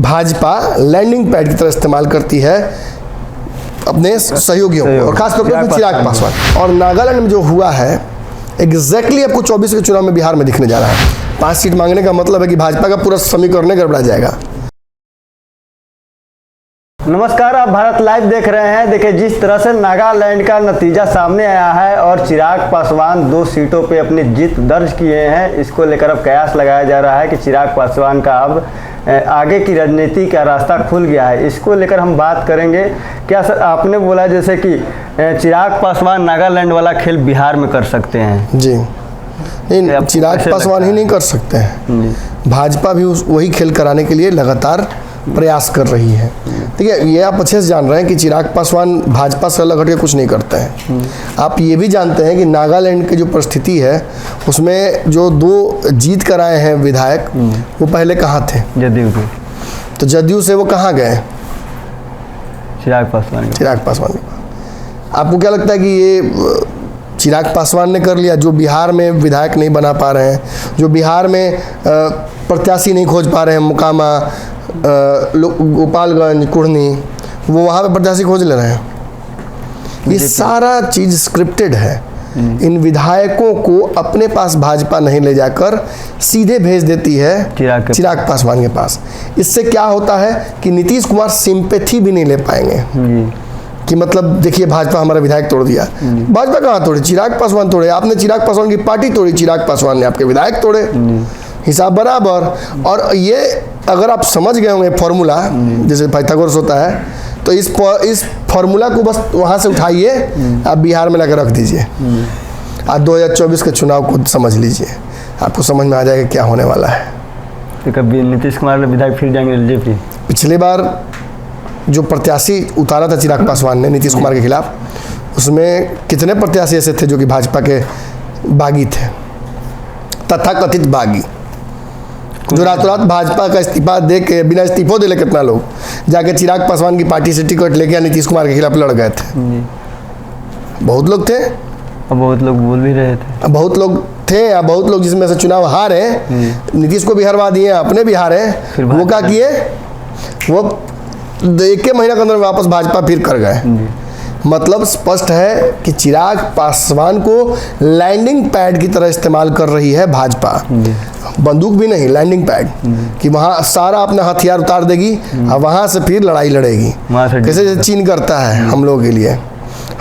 Bhajpa landing pad की तरह इस्तेमाल करती है अपने सहयोगियों को, और खासतौर पर चिराग पासवान। और नागालैंड में जो हुआ है एग्जैक्टली आपको 24 के चुनाव में बिहार में दिखने जा रहा है। 5 सीट मांगने का मतलब है कि भाजपा का पूरा समीकरण गड़बड़ा जाएगा। नमस्कार, आप भारत लाइव देख रहे हैं। देखिए, जिस तरह से नागालैंड का नतीजा सामने आया है और चिराग पासवान 2 सीटों पे अपनी जीत दर्ज किए हैं, इसको लेकर अब कयास लगाया जा रहा है कि चिराग पासवान का अब आगे की राजनीति का रास्ता खुल गया है। इसको लेकर हम बात करेंगे। क्या सर, आपने बोला जैसे कि चिराग पासवान नागालैंड वाला खेल बिहार में कर सकते हैं? जी नहीं, चिराग पासवान ही नहीं कर सकते हैं, भाजपा भी वही खेल कराने के लिए लगातार प्रयास कर रही है। ठीक है, ये आप अच्छे से जान रहे हैं कि चिराग पासवान भाजपा से अलग हटके कुछ नहीं करते हैं। आप ये भी जानते हैं कि नागालैंड की जो परिस्थिति है उसमें जो 2 जीत कराए हैं विधायक, वो पहले कहाँ थे? जदयू के। तो जदयू से वो कहाँ गए? चिराग पासवान के पास। आपको क्या लगता है कि ये चिराग पासवान ने कर लिया, जो बिहार में विधायक नहीं बना पा रहे हैं, जो बिहार में प्रत्याशी नहीं खोज पा रहे हैं, मुकामा, गोपालगंज, कुढ़नी, वो वहाँ पे प्रत्याशी खोज ले रहे हैं? ये सारा चीज स्क्रिप्टेड है। इन विधायकों को अपने पास भाजपा नहीं ले जाकर सीधे भेज देती है चिराग पासवान के पास। इससे क्या होता है कि नीतीश कुमार सिंपैथी भी नहीं ले पाएंगे कि मतलब देखिए भाजपा हमारा विधायक तोड़ दिया। भाजपा कहाँ तोड़े? चिराग पासवान तोड़े। आपने चिराग पासवान की पार्टी तोड़ी, चिराग पासवान ने आपके विधायक तोड़े, हिसाब बराबर। और ये अगर आप समझ गए होंगे फॉर्मूला, जैसे पाइथागोरस होता है, तो इस फॉर्मूला को बस वहाँ से उठाइए, आप बिहार में लाकर रख दीजिए। आज 2024 के चुनाव को समझ लीजिए, आपको समझ में आ जाएगा क्या होने वाला है। तो कभी नीतीश कुमार विधायक फिर जाएंगे एलजेपी? पिछली बार जो प्रत्याशी उतारा था चिराग पासवान ने नीतीश कुमार के खिलाफ, उसमें कितने प्रत्याशी ऐसे थे जो कि भाजपा के बागी थे, तथाकथित बागी, जो रातों रात भाजपा का इस्तीफा दे के, बिना इस्तीफा दे ले कितना लोग जाके चिराग पासवान की पार्टी से टिकट लेके नीतीश कुमार के खिलाफ लड़ गए थे। बहुत लोग थे, और बहुत लोग बोल भी रहे थे। बहुत लोग थे या बहुत लोग जिसमें से चुनाव हारे, नीतीश को भी हरवा दिए, अपने भी हारे। वो क्या किए? वो 1 महीना के अंदर वापस भाजपा फिर कर गए। मतलब स्पष्ट है कि चिराग पासवान को लैंडिंग पैड की तरह इस्तेमाल कर रही है भाजपा। बंदूक भी नहीं, लैंडिंग पैड, कि वहाँ सारा अपना हथियार उतार देगी और वहाँ से फिर लड़ाई लड़ेगी। कैसे चीन करता है हम लोगों के लिए,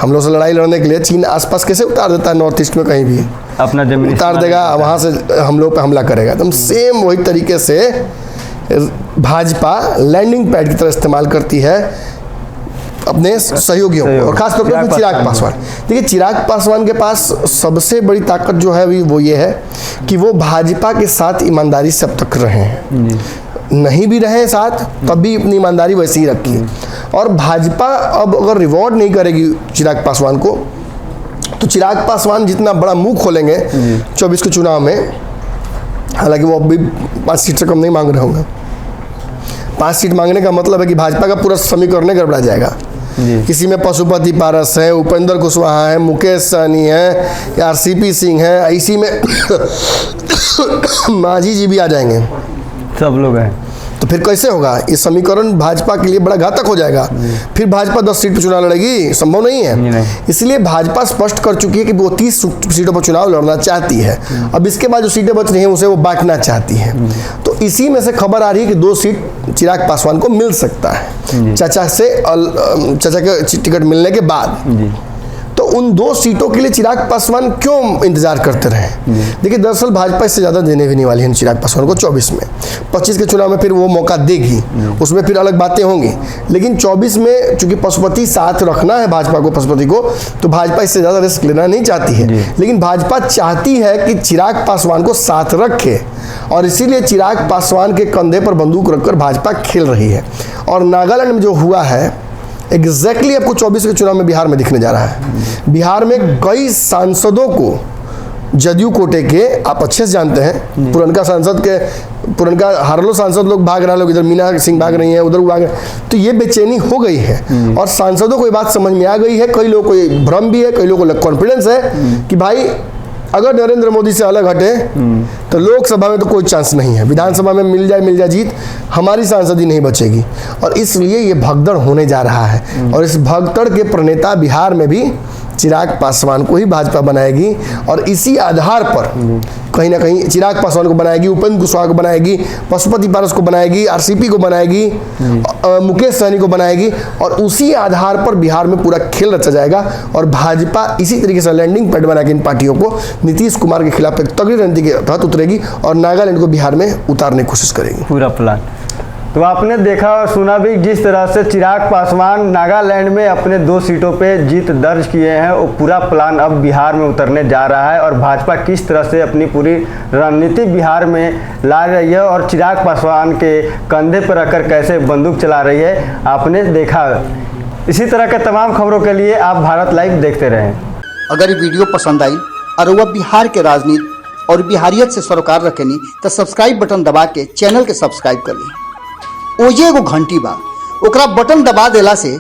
हम लोग से लड़ाई लड़ने के लिए चीन आसपास कैसे उतार देता है, नॉर्थ ईस्ट में कहीं भी अपना जमीन उतार देगा, वहाँ से हम लोग पे हमला करेगा। तो सेम वही तरीके से भाजपा लैंडिंग पैड की तरह इस्तेमाल करती है अपने सहयोगियों को, और खासतौर पर चिराग पासवान। देखिए, चिराग पासवान के पास सबसे बड़ी ताकत जो है वो ये है कि वो भाजपा के साथ ईमानदारी से अब तक रहे हैं, नहीं भी रहे साथ तब भी अपनी ईमानदारी वैसी ही रखी। और भाजपा अब अगर रिवॉर्ड नहीं करेगी चिराग पासवान को, तो चिराग पासवान जितना बड़ा मुंह खोलेंगे 24 के चुनाव में, हालांकि वो अब भी 5 सीट से कम नहीं मांग रहे होंगे। 5 सीट मांगने का मतलब है कि भाजपा का पूरा समीकरण गड़बड़ा जाएगा। किसी में पशुपति पारस है, उपेंद्र कुशवाहा है, मुकेश सहनी है, RCP सिंह है, इसी में मांझी जी भी आ जाएंगे, सब लोग हैं। तो फिर कैसे होगा? ये समीकरण भाजपा के लिए बड़ा घातक हो जाएगा। फिर भाजपा 10 सीट पर चुनाव लड़ेगी, संभव नहीं है। इसलिए भाजपा स्पष्ट कर चुकी है कि वो 30 सीटों पर चुनाव लड़ना चाहती है। अब इसके बाद जो सीटें बच रही हैं उसे वो बांटना चाहती है। तो इसी में से खबर आ रही है कि 2 सीट चिराग पासवान को मिल सकता है चाचा के टिकट मिलने के बाद। तो उन 2 सीटों के लिए चिराग पासवान क्यों इंतजार करते रहे? देखिए, दरअसल भाजपा इससे ज़्यादा देने भी नहीं वाली है चिराग पासवान को 24 में। 25 के चुनाव में फिर वो मौका देगी, उसमें फिर अलग बातें होंगी। लेकिन 24 में चूंकि पशुपति साथ रखना है भाजपा को, पशुपति को, तो भाजपा इससे ज़्यादा रिस्क लेना नहीं चाहती है। लेकिन भाजपा चाहती है कि चिराग पासवान को साथ रखे, और इसीलिए चिराग पासवान के कंधे पर बंदूक रखकर भाजपा खेल रही है। और नागालैंड में जो हुआ है एग्जैक्टली आपको 24 के चुनाव में बिहार में दिखने जा रहा है। बिहार में कई सांसदों को जदयू कोटे के, आप अच्छे से जानते हैं, पुरनका हारलो सांसद लोग भाग रहे, लोग इधर मीना सिंह भाग रही हैं, उधर भाग रहे, तो ये बेचैनी हो गई है। और सांसदों को ये बात समझ में आ गई है, कई लोगों को ये भ्रम भी है, कई लोगों को कॉन्फिडेंस है कि भाई अगर नरेंद्र मोदी से अलग हटे तो लोकसभा में तो कोई चांस नहीं है, विधानसभा में मिल जाए जीत, हमारी सांसदी नहीं बचेगी। और इसलिए ये भगदड़ होने जा रहा है और इस भगदड़ के प्रणेता बिहार में भी चिराग पासवान को ही भाजपा बनाएगी और इसी आधार पर कहीं ना कहीं चिराग पासवान को बनाएगी, उपेंद्र कुशवाहा को बनाएगी, पशुपति पारस को बनाएगी, आरसीपी को बनाएगी, मुकेश सहनी को बनाएगी और उसी आधार पर बिहार में पूरा खेल रचा जाएगा। और भाजपा इसी तरीके से लैंडिंग पैड बना के इन पार्टियों को नीतीश कुमार के खिलाफ एक तगड़ी रणनीति के तहत उतरेगी और नागालैंड को बिहार में उतारने की कोशिश करेगी। पूरा प्लान। तो आपने देखा और सुना भी जिस तरह से चिराग पासवान नागालैंड में अपने 2 सीटों पे जीत दर्ज किए हैं, वो पूरा प्लान अब बिहार में उतरने जा रहा है और भाजपा किस तरह से अपनी पूरी रणनीति बिहार में ला रही है और चिराग पासवान के कंधे पर रखकर कैसे बंदूक चला रही है, आपने देखा। इसी तरह के तमाम खबरों के लिए आप भारत लाइव देखते रहें। अगर ये वीडियो पसंद आई और वह बिहार के राजनीति और बिहारियत से सरोकार रखेनी तो सब्सक्राइब बटन दबा के चैनल के सब्सक्राइब कर ली। ओजे एगो घंटी बा, ओकरा बटन दबा देला से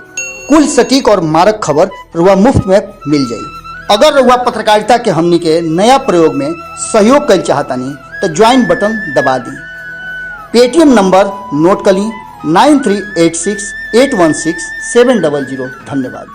कुल सटीक और मारक खबर रुआ मुफ्त में मिल जाई। अगर रुआ पत्रकारिता के हमनी के नया प्रयोग में सहयोग कर चाहतानी तो ज्वाइन बटन दबा दी। पेटीएम नंबर नोट कर ली 9386816700। धन्यवाद।